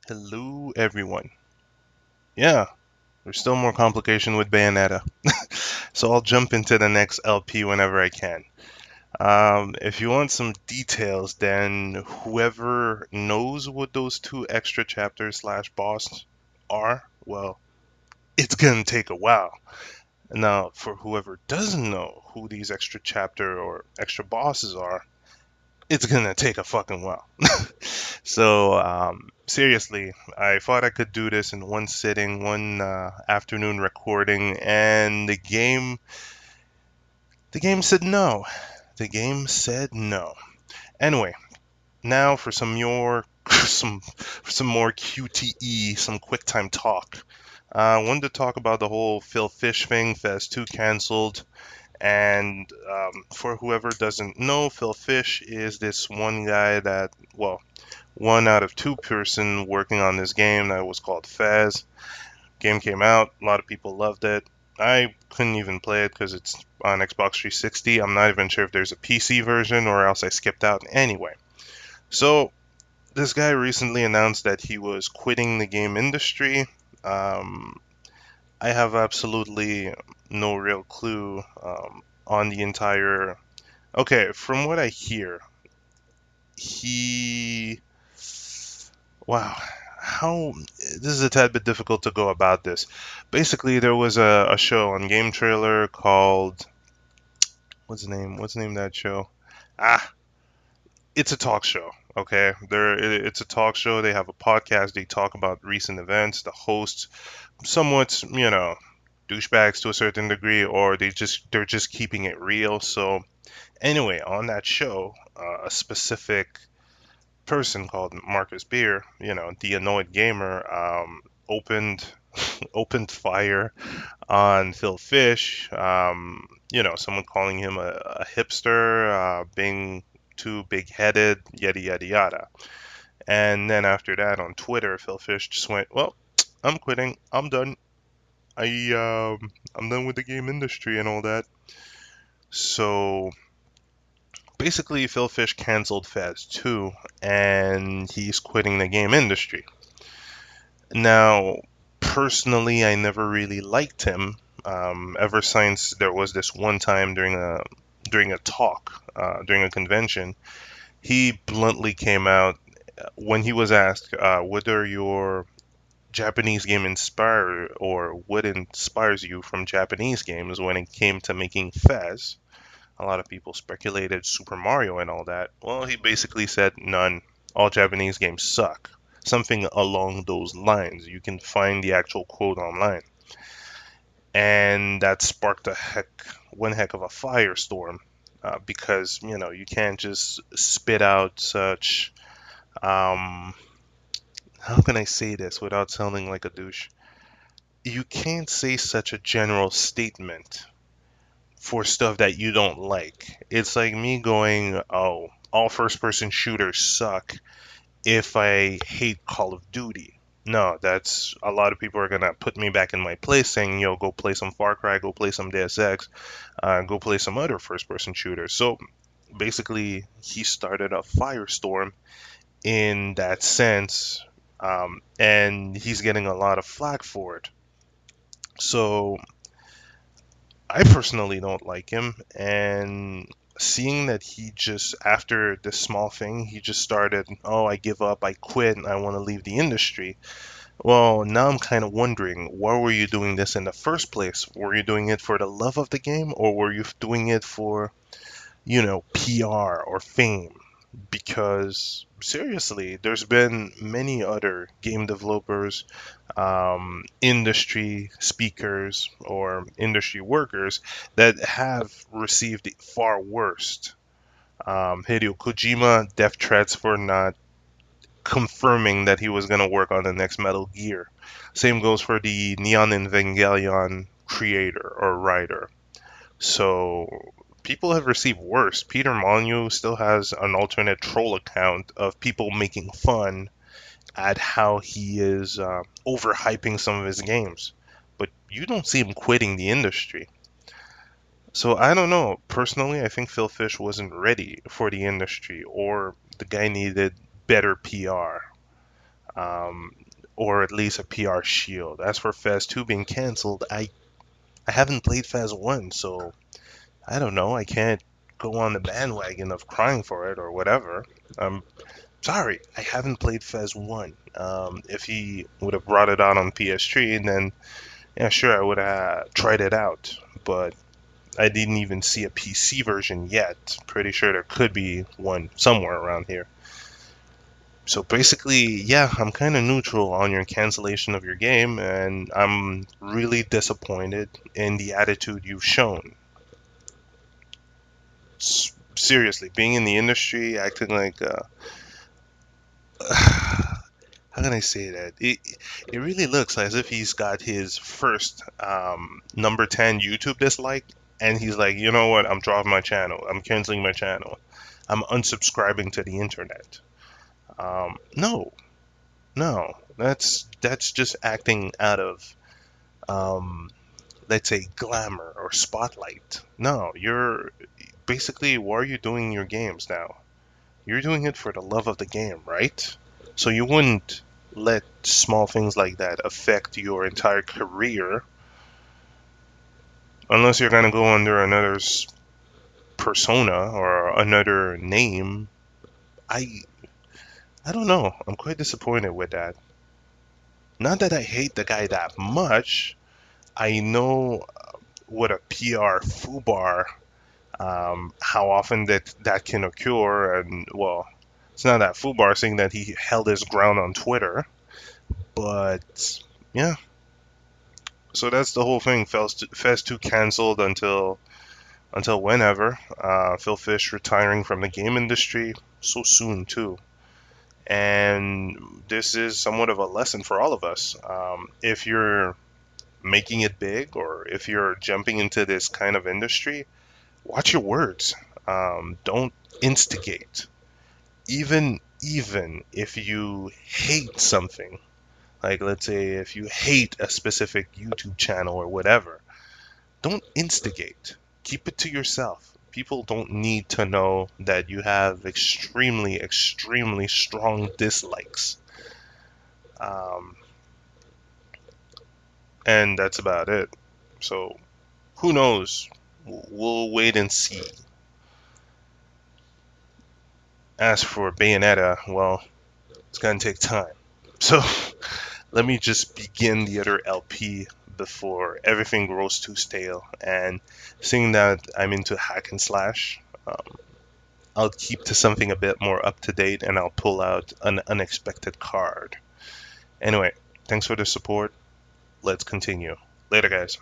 Hello, everyone. Yeah, there's still more complication with Bayonetta, so I'll jump into the next LP whenever I can. If you want some details, then whoever knows what those two extra chapters slash boss are, well, it's gonna take a while. Now, for whoever doesn't know who these extra chapter or extra bosses are, it's gonna take a fucking while. So, seriously, I thought I could do this in one sitting, one afternoon recording, and the game said no. The game said no. Anyway, now for some more, some more QTE, some QuickTime talk. I wanted to talk about the whole Phil Phish thing. Fez2 canceled. And for whoever doesn't know, Phil Phish is this one guy that, well, one out of two person working on this game that was called Fez. Game came out, a lot of people loved it. I couldn't even play it because it's on Xbox 360. I'm not even sure if there's a PC version or else I skipped out anyway. So this guy recently announced that he was quitting the game industry. Um, I have absolutely no real clue on the entire. Okay, from what I hear, he wow, how this is a tad bit difficult to go about this. Basically, there was a show on Game Trailer called what's the name? What's the name of that show? Ah, it's a talk show. Okay, it's a talk show. They have a podcast. They talk about recent events. The hosts, somewhat, douchebags to a certain degree, or they're just keeping it real. So anyway, on that show, a specific person called Marcus Beer, the annoyed gamer, opened opened fire on Phil Fish. Someone calling him a hipster, being too big-headed, yada yada yada. And then after that, on Twitter, Phil Fish just went, "Well, I'm quitting. I'm done. I'm done with the game industry and all that." So basically, Phil Fish canceled Fez2, and he's quitting the game industry. Now, personally, I never really liked him. Ever since there was this one time during a talk, during a convention, he bluntly came out when he was asked whether your Japanese game inspire or what inspires you from Japanese games when it came to making Fez. A lot of people speculated Super Mario and all that. Well, he basically said none. All Japanese games suck. Something along those lines. You can find the actual quote online. And that sparked one heck of a firestorm because, you can't just spit out such, um, how can I say this without sounding like a douche? You can't say such a general statement for stuff that you don't like. It's like me going, "Oh, all first-person shooters suck," if I hate Call of Duty. No, that's a lot of people are gonna put me back in my place saying, "Yo, go play some Far Cry, go play some Deus Ex, go play some other first-person shooters." So basically, he started a firestorm in that sense, and he's getting a lot of flack for it. So I personally don't like him, and seeing that he just, after this small thing, he just started, "Oh, I give up, I quit, I want to leave the industry." Well, now I'm kind of wondering, why were you doing this in the first place? Were you doing it for the love of the game, or were you doing it for, PR or fame? Because seriously, there's been many other game developers, industry speakers, or industry workers that have received far worse. Hideo Kojima death threats for not confirming that he was going to work on the next Metal Gear. Same goes for the Neon Evangelion creator or writer. So people have received worse. Peter Molyneux still has an alternate troll account of people making fun at how he is overhyping some of his games. But you don't see him quitting the industry. So I don't know. Personally, I think Phil Fish wasn't ready for the industry, or the guy needed better PR. um, or at least a PR shield. As for Fez 2 being canceled, I haven't played Fez 1, so I don't know. I can't go on the bandwagon of crying for it or whatever. I'm sorry, I haven't played Fez 1. If he would have brought it out on PS3, then yeah, sure, I would have tried it out. But I didn't even see a PC version yet. Pretty sure there could be one somewhere around here. So basically, yeah, I'm kind of neutral on your cancellation of your game, and I'm really disappointed in the attitude you've shown. Seriously, being in the industry, acting like, how can I say that? It really looks as if he's got his first number 10 YouTube dislike, and he's like, you know what? I'm dropping my channel. I'm canceling my channel. I'm unsubscribing to the internet. No, no, that's just acting out of um, let's say glamour or spotlight. No, you're basically, why are you doing your games now? You're doing it for the love of the game, right? So you wouldn't let small things like that affect your entire career unless you're gonna go under another persona or another name. I I don't know. I'm quite disappointed with that. Not that I hate the guy that much. I know what a PR foobar, how often that can occur, and well, it's not that foobar saying that he held his ground on Twitter, but yeah. So that's the whole thing. Fez 2 canceled until whenever. Phil Phish retiring from the game industry so soon too. And this is somewhat of a lesson for all of us. If you're making it big, or if you're jumping into this kind of industry, watch your words. Don't instigate. Even if you hate something, like let's say if you hate a specific YouTube channel or whatever, don't instigate. Keep it to yourself. People don't need to know that you have extremely strong dislikes. Um, and that's about it. So, who knows? We'll wait and see. As for Bayonetta, well, it's gonna take time. So, let me just begin the other LP before everything grows too stale. And seeing that I'm into hack and slash, I'll keep to something a bit more up to date, and I'll pull out an unexpected card. Anyway, thanks for the support. Let's continue. Later, guys.